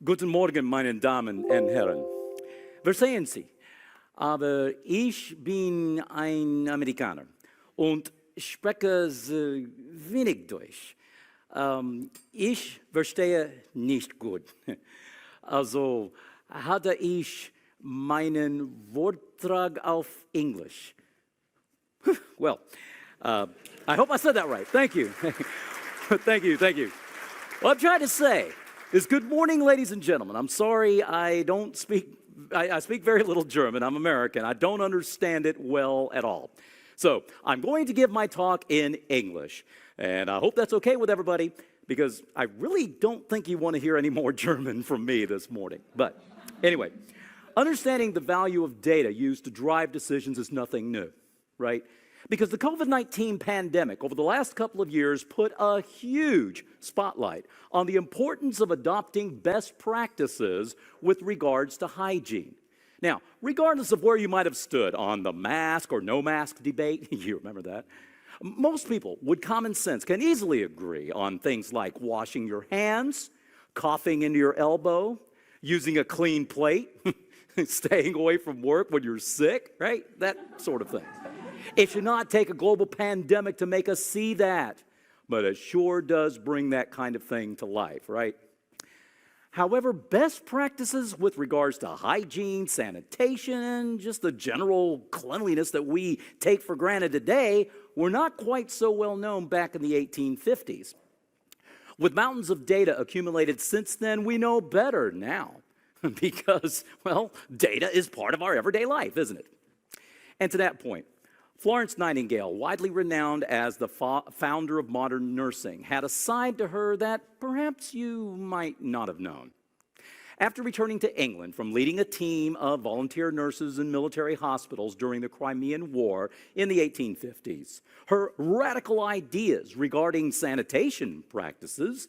Guten Morgen, meine Damen und Herren. Versehen Sie, aber ich bin ein Amerikaner und spreche wenig Deutsch. Ich verstehe nicht gut. Also hatte ich meinen Vortrag auf Englisch. Well, I hope I said that right. Thank you. Thank you. What I'm trying to say is good morning, ladies and gentlemen. I'm sorry I speak very little German. I'm American. I don't understand it well at all. So I'm going to give my talk in English. And I hope that's okay with everybody, because I really don't think you want to hear any more German from me this morning. But anyway, understanding the value of data used to drive decisions is nothing new, right? Because the COVID-19 pandemic over the last couple of years put a huge spotlight on the importance of adopting best practices with regards to hygiene. Now, regardless of where you might have stood on the mask or no mask debate, you remember that, most people with common sense can easily agree on things like washing your hands, coughing into your elbow, using a clean plate, staying away from work when you're sick, right? That sort of thing. It should not take a global pandemic to make us see that, but it sure does bring that kind of thing to life, right? However, best practices with regards to hygiene, sanitation, and just the general cleanliness that we take for granted today were not quite so well known back in the 1850s. With mountains of data accumulated since then, we know better now because, well, data is part of our everyday life, isn't it? And to that point, Florence Nightingale, widely renowned as the founder of modern nursing, had a side to her that perhaps you might not have known. After returning to England from leading a team of volunteer nurses in military hospitals during the Crimean War in the 1850s, her radical ideas regarding sanitation practices,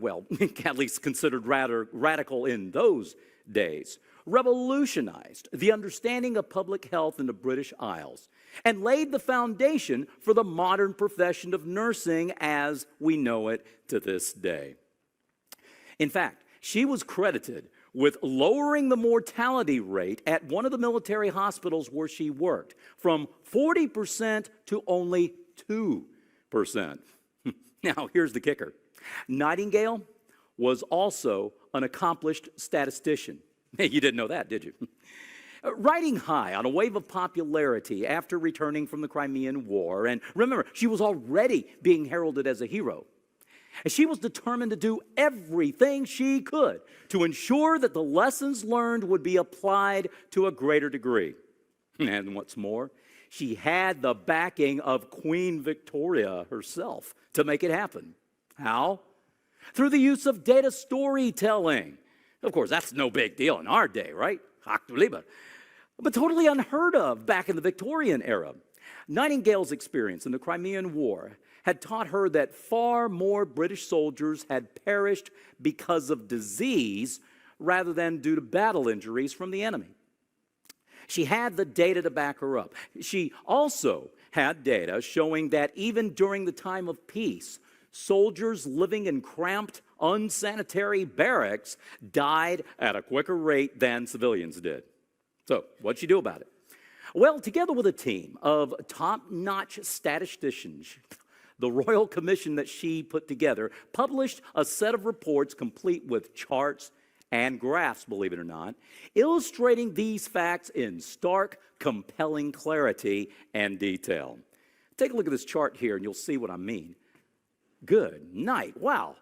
well, at least considered rather radical in those days, revolutionized the understanding of public health in the British Isles and laid the foundation for the modern profession of nursing as we know it to this day. In fact, she was credited with lowering the mortality rate at one of the military hospitals where she worked from 40% to only 2%. Now, here's the kicker. Nightingale was also an accomplished statistician. You didn't know that, did you? Riding high on a wave of popularity after returning from the Crimean War, and remember, she was already being heralded as a hero. She was determined to do everything she could to ensure that the lessons learned would be applied to a greater degree. And what's more, she had the backing of Queen Victoria herself to make it happen. How? Through the use of data storytelling. Of course, that's no big deal in our day, right? Ach du Liebe. But totally unheard of back in the Victorian era. Nightingale's experience in the Crimean War had taught her that far more British soldiers had perished because of disease rather than due to battle injuries from the enemy. She had the data to back her up. She also had data showing that even during the time of peace, soldiers living in cramped, unsanitary barracks died at a quicker rate than civilians did. So, what'd she do about it? Well, together with a team of top-notch statisticians, the Royal Commission that she put together published a set of reports complete with charts and graphs, believe it or not, illustrating these facts in stark, compelling clarity and detail. Take a look at this chart here and you'll see what I mean. Good night. Wow.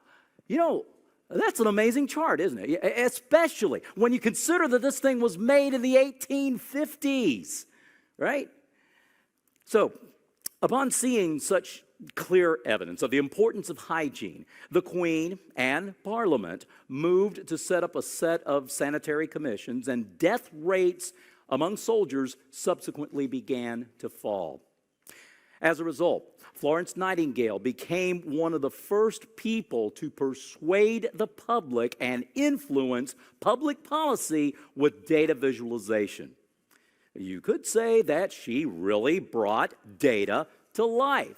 You know, that's an amazing chart, isn't it? Especially when you consider that this thing was made in the 1850s, right? So, upon seeing such clear evidence of the importance of hygiene, the Queen and Parliament moved to set up a set of sanitary commissions, and death rates among soldiers subsequently began to fall. As a result, Florence Nightingale became one of the first people to persuade the public and influence public policy with data visualization. You could say that she really brought data to life.